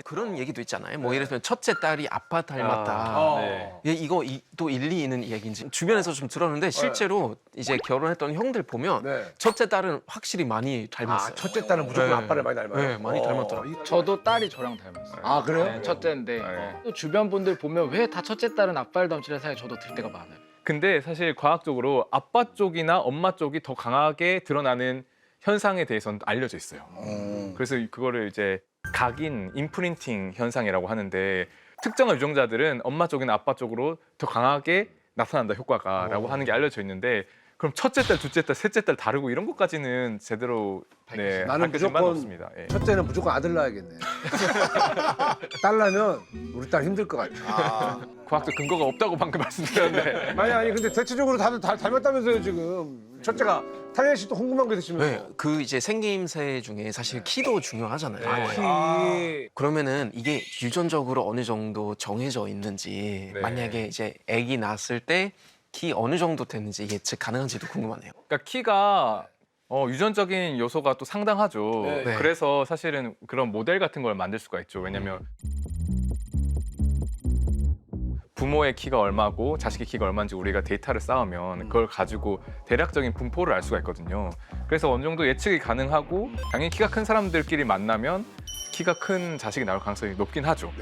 그런 얘기도 있잖아요. 뭐 예를 들면 첫째 딸이 아빠 닮았다. 예, 이거 또 일리 있는 얘기인지 주변에서 좀 들었는데 실제로 이제 결혼했던 형들 보면 첫째 딸은 확실히 많이 닮았어요. 첫째 딸은 무조건 아빠를 많이 닮아요. 네, 많이 닮았더라고요. 저도 딸이 저랑 닮았어요. 아 그래요? 네, 첫째인데 또 주변 분들 보면 왜 다 첫째 딸은 아빠를 닮지라는 생각이 저도 들 때가 많아요. 근데 사실 과학적으로 아빠 쪽이나 엄마 쪽이 더 강하게 드러나는 현상에 대해서는 알려져 있어요. 그래서 그거를 이제 각인 임프린팅 현상이라고 하는데 특정한 유전자들은 엄마 쪽이나 아빠 쪽으로 더 강하게 나타난다 효과가라고 하는 게 알려져 있는데 그럼 첫째 딸, 둘째 딸, 셋째 딸 다르고 이런 것까지는 제대로 나는 밝혀진 바는 무조건 없습니다. 예. 첫째는 무조건 아들 낳아야겠네. 딸 낳으면 우리 딸 힘들 것 같아. 과학적 근거가 없다고 방금 말씀드렸는데 아니 근데 대체적으로 다들 다 닮았다면서요 지금. 첫째가 타이어 씨도 궁금한 게 있으시면서. 네, 그 이제 생김새 중에 사실 키도 중요하잖아요. 그러면은 이게 유전적으로 어느 정도 정해져 있는지 네. 만약에 이제 아기 낳았을 때 키 어느 정도 됐는지 예측 가능한지도 궁금하네요. 그러니까 키가 유전적인 요소가 또 상당하죠. 네. 그래서 사실은 그런 모델 같은 걸 만들 수가 있죠. 왜냐면 부모의 키가 얼마고 자식의 키가 얼마인지 우리가 데이터를 쌓으면 그걸 가지고 대략적인 분포를 알 수가 있거든요. 그래서 어느 정도 예측이 가능하고 당연히 키가 큰 사람들끼리 만나면 키가 큰 자식이 나올 가능성이 높긴 하죠.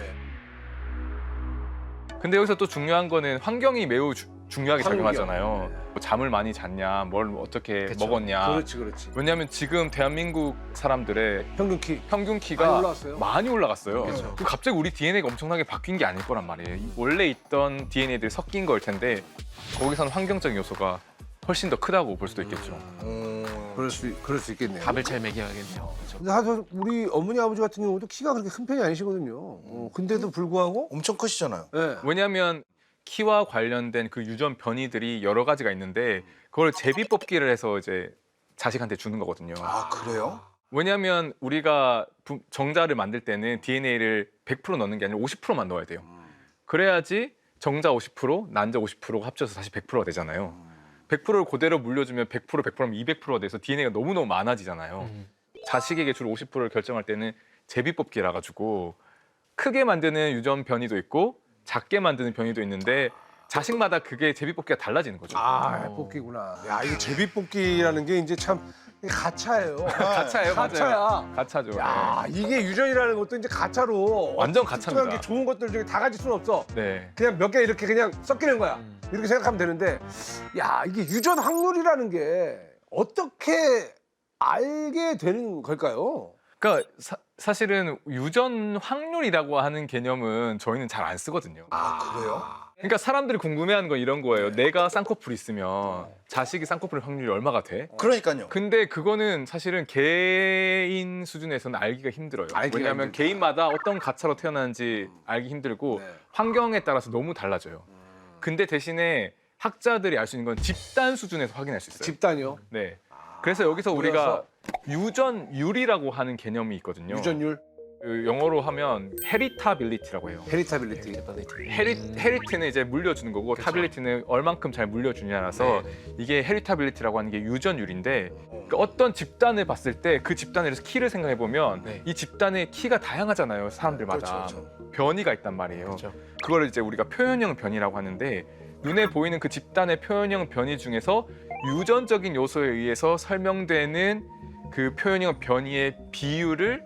근데 여기서 또 중요한 거는 환경이 매우 중요하게 작용하잖아요. 뭐 잠을 많이 잤냐, 뭘 어떻게 먹었냐. 그렇지. 왜냐하면 지금 대한민국 사람들의 평균 키 키가 많이 올라왔어요? 많이 올라갔어요. 그럼 갑자기 우리 DNA가 엄청나게 바뀐 게 아닐 거란 말이에요. 원래 있던 DNA들이 섞인 걸 텐데 거기서는 환경적인 요소가 훨씬 더 크다고 볼 수도 있겠죠. 그럴 수 있겠네요. 밥을 잘 먹여야겠네요. 근데 사실 우리 어머니 아버지 같은 경우도 키가 그렇게 큰 편이 아니시거든요. 근데도 불구하고 엄청 크시잖아요. 네. 왜냐하면 키와 관련된 그 유전 변이들이 여러 가지가 있는데 그걸 제비 뽑기를 해서 이제 자식한테 주는 거거든요. 아 그래요? 왜냐하면 우리가 정자를 만들 때는 DNA를 100% 넣는 게 아니라 50%만 넣어야 돼요. 그래야지 정자 50%, 난자 50%가 합쳐서 다시 100%가 되잖아요. 100%를 그대로 물려주면 100%, 100%면 200%가 돼서 DNA가 너무너무 많아지잖아요. 자식에게 줄 50%를 결정할 때는 제비 뽑기라 가지고 크게 만드는 유전 변이도 있고 작게 만드는 변이도 있는데 자식마다 그게 제비 뽑기가 달라지는 거죠. 뽑기구나. 야, 이게 제비 뽑기라는 게 이제 참 가차예요. 가차예요, 맞아요. 가차야. 가차죠. 야, 이게 유전이라는 것도 이제 가차로 완전 특정한 가차입니다. 게 좋은 것들 중에 다 가질 수는 없어. 네. 그냥 몇 개 이렇게 그냥 섞이는 거야. 이렇게 생각하면 되는데, 야, 이게 유전 확률이라는 게 어떻게 알게 되는 걸까요? 그러니까 사실은 유전 확률이라고 하는 개념은 저희는 잘 안 쓰거든요. 아 그래요? 그러니까 사람들이 궁금해하는 건 이런 거예요. 내가 쌍꺼풀 있으면 자식이 쌍꺼풀 확률이 얼마가 돼? 그러니까요. 근데 그거는 사실은 개인 수준에서는 알기가 힘들어요. 왜냐하면 개인마다 어떤 가차로 태어나는지 알기 힘들고 환경에 따라서 너무 달라져요. 근데 대신에 학자들이 알 수 있는 건 집단 수준에서 확인할 수 있어요. 집단이요? 네. 그래서 여기서 우리가 유전율이라고 하는 개념이 있거든요. 유전율? 그 영어로 하면 헤리타빌리티라고 해요. 헤리타빌리티. 헤리트는 이제 물려주는 거고 타빌리티는 얼만큼 잘 물려주냐라서 이게 헤리타빌리티라고 하는 게 유전율인데 그러니까 어떤 집단을 봤을 때 그 집단에서 키를 생각해 보면 이 집단의 키가 다양하잖아요. 사람들마다 변이가 있단 말이에요. 그걸 이제 우리가 표현형 변이라고 하는데 눈에 보이는 그 집단의 표현형 변이 중에서 유전적인 요소에 의해서 설명되는 그 표현형 변이의 비율을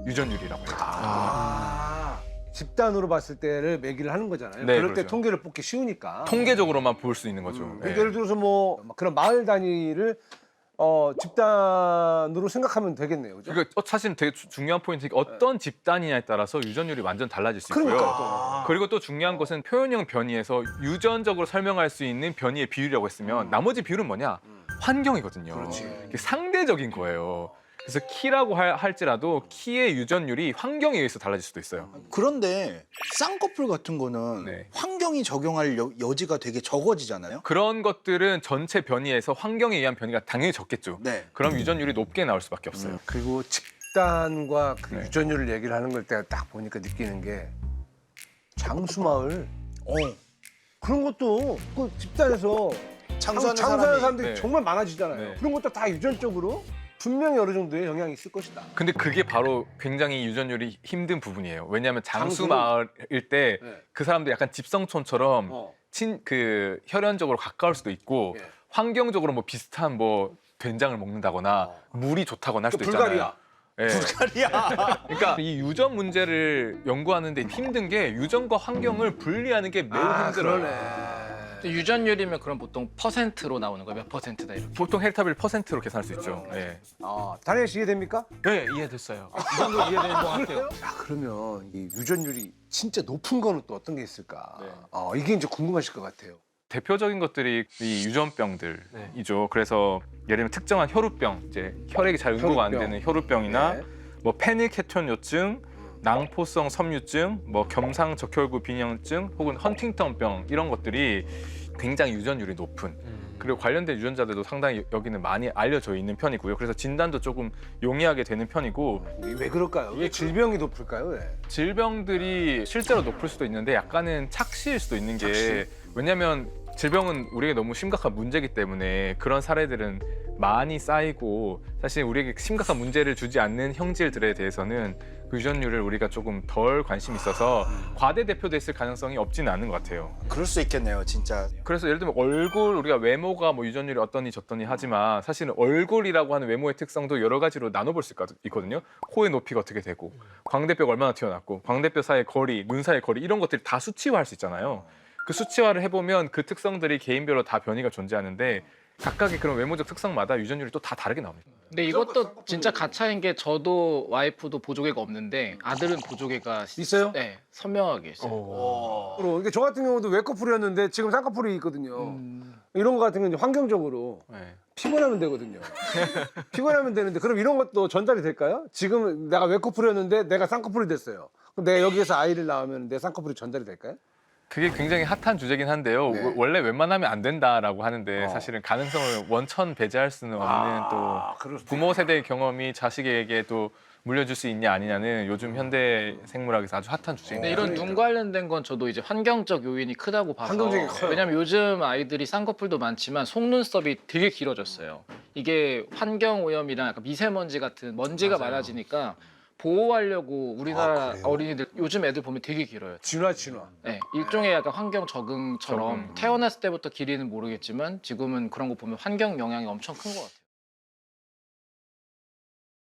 유전율이라고 해요. 집단으로 봤을 때를 매기를 하는 거잖아요. 네, 그럴 때 그렇죠. 통계를 뽑기 쉬우니까. 통계적으로만 볼 수 있는 거죠. 네. 예를 들어서 뭐 그런 마을 단위를 집단으로 생각하면 되겠네요. 그죠? 그러니까 사실 되게 중요한 포인트가 어떤 집단이냐에 따라서 유전율이 완전 달라질 수 있고요. 그러니까 그리고 또 중요한 것은 표현형 변이에서 유전적으로 설명할 수 있는 변이의 비율이라고 했으면 나머지 비율은 뭐냐? 환경이거든요. 이게 상대적인 거예요. 그래서 키라고 할지라도 키의 유전율이 환경에 의해서 달라질 수도 있어요. 그런데 쌍꺼풀 같은 거는 네. 환경이 적용할 여지가 되게 적어지잖아요. 그런 것들은 전체 변이에서 환경에 의한 변이가 당연히 적겠죠. 네. 그럼 유전율이 높게 나올 수밖에 없어요. 그리고 집단과 그 네. 유전율을 얘기를 하는 걸 내가 딱 보니까 느끼는 게 장수마을 그런 것도 그 집단에서 장수하는 장수하는 사람들이 네. 정말 많아지잖아요. 네. 그런 것도 다 유전적으로 분명히 어느 정도의 영향이 있을 것이다. 근데 그게 바로 굉장히 유전율이 힘든 부분이에요. 왜냐하면 장수 장수는? 마을일 때 그 네. 사람들이 약간 집성촌처럼 어. 그 혈연적으로 가까울 수도 있고 예. 환경적으로 뭐 비슷한 뭐 된장을 먹는다거나 물이 좋다거나 할 수도 불가리아. 있잖아요. 예. 그러니까 이 유전 문제를 연구하는데 힘든 게 유전과 환경을 분리하는 게 매우 힘들어요. 그러네. 유전율이면 그럼 보통 퍼센트로 나오는 거예요? 몇 퍼센트다 이렇게? 보통 헬타빌 퍼센트로 계산할 수 있죠. 예. 다니엘 씨 이해됩니까? 네, 이해됐어요. 이 정도 이해되는 것 같아요. 야, 그러면 이 유전율이 진짜 높은 거는 또 어떤 게 있을까? 네. 이게 이제 궁금하실 것 같아요. 대표적인 것들이 이 유전병들이죠. 그래서 예를 들면 특정한 혈우병, 이제 혈액이 잘 응고가 안 혈우병. 되는 혈우병이나 네. 뭐 페닐케톤요증, 낭포성 섬유증, 뭐 겸상적혈구 빈혈증 혹은 헌팅턴병 이런 것들이 굉장히 유전율이 높은 그리고 관련된 유전자들도 상당히 여기는 많이 알려져 있는 편이고요. 그래서 진단도 조금 용이하게 되는 편이고 이게 왜 그럴까요? 이게 질병이 높을까요? 왜? 질병들이 실제로 높을 수도 있는데 약간은 착시일 수도 있는 게 왜냐하면 질병은 우리에게 너무 심각한 문제이기 때문에 그런 사례들은 많이 쌓이고 사실 우리에게 심각한 문제를 주지 않는 형질들에 대해서는 그 유전율을 우리가 조금 덜 관심이 있어서 과대 대표됐을 가능성이 없지는 않은 것 같아요. 그럴 수 있겠네요, 진짜. 그래서 예를 들면 얼굴 우리가 외모가 뭐 유전율이 어떠니 저떠니 하지만 사실은 얼굴이라고 하는 외모의 특성도 여러 가지로 나눠볼 수 있거든요. 코의 높이가 어떻게 되고 광대뼈가 얼마나 튀어났고 광대뼈 사이의 거리, 눈 사이의 거리 이런 것들이 다 수치화할 수 있잖아요. 그 수치화를 해보면 그 특성들이 개인별로 다 변이가 존재하는데 각각의 그런 외모적 특성마다 유전율이 또 다 다르게 나옵니다. 근데 이것도 진짜 가차인 게 저도 와이프도 보조개가 없는데 아들은 보조개가 있어요? 네, 선명하게 있어요. 이게 저 같은 경우도 외꺼풀이었는데 지금 쌍꺼풀이 있거든요. 이런 거 같은 경우는 환경적으로 네. 피곤하면 되거든요. 피곤하면 되는데 그럼 이런 것도 전달이 될까요? 지금 내가 외꺼풀이었는데 내가 쌍꺼풀이 됐어요. 그럼 내가 여기에서 아이를 낳으면 내 쌍꺼풀이 전달이 될까요? 그게 굉장히 핫한 주제긴 한데요. 네. 원래 웬만하면 안 된다라고 하는데 사실은 가능성을 원천 배제할 수는 없는 또 그럴 수도 부모 세대의 경험이 자식에게 또 물려줄 수 있냐 아니냐는 요즘 현대 생물학에서 아주 핫한 주제입니다. 근데 이런 눈 관련된 건 저도 이제 환경적 요인이 크다고 봐서 환경적인 게 커요. 왜냐면 요즘 아이들이 쌍꺼풀도 많지만 속눈썹이 되게 길어졌어요. 이게 환경 오염이랑 약간 미세먼지 같은 먼지가 많아지니까 보호하려고 우리나라 그래요? 어린이들 요즘 애들 보면 되게 길어요. 진화. 네, 일종의 약간 환경 적응처럼 태어났을 때부터 길이는 모르겠지만 지금은 그런 거 보면 환경 영향이 엄청 큰 것 같아요.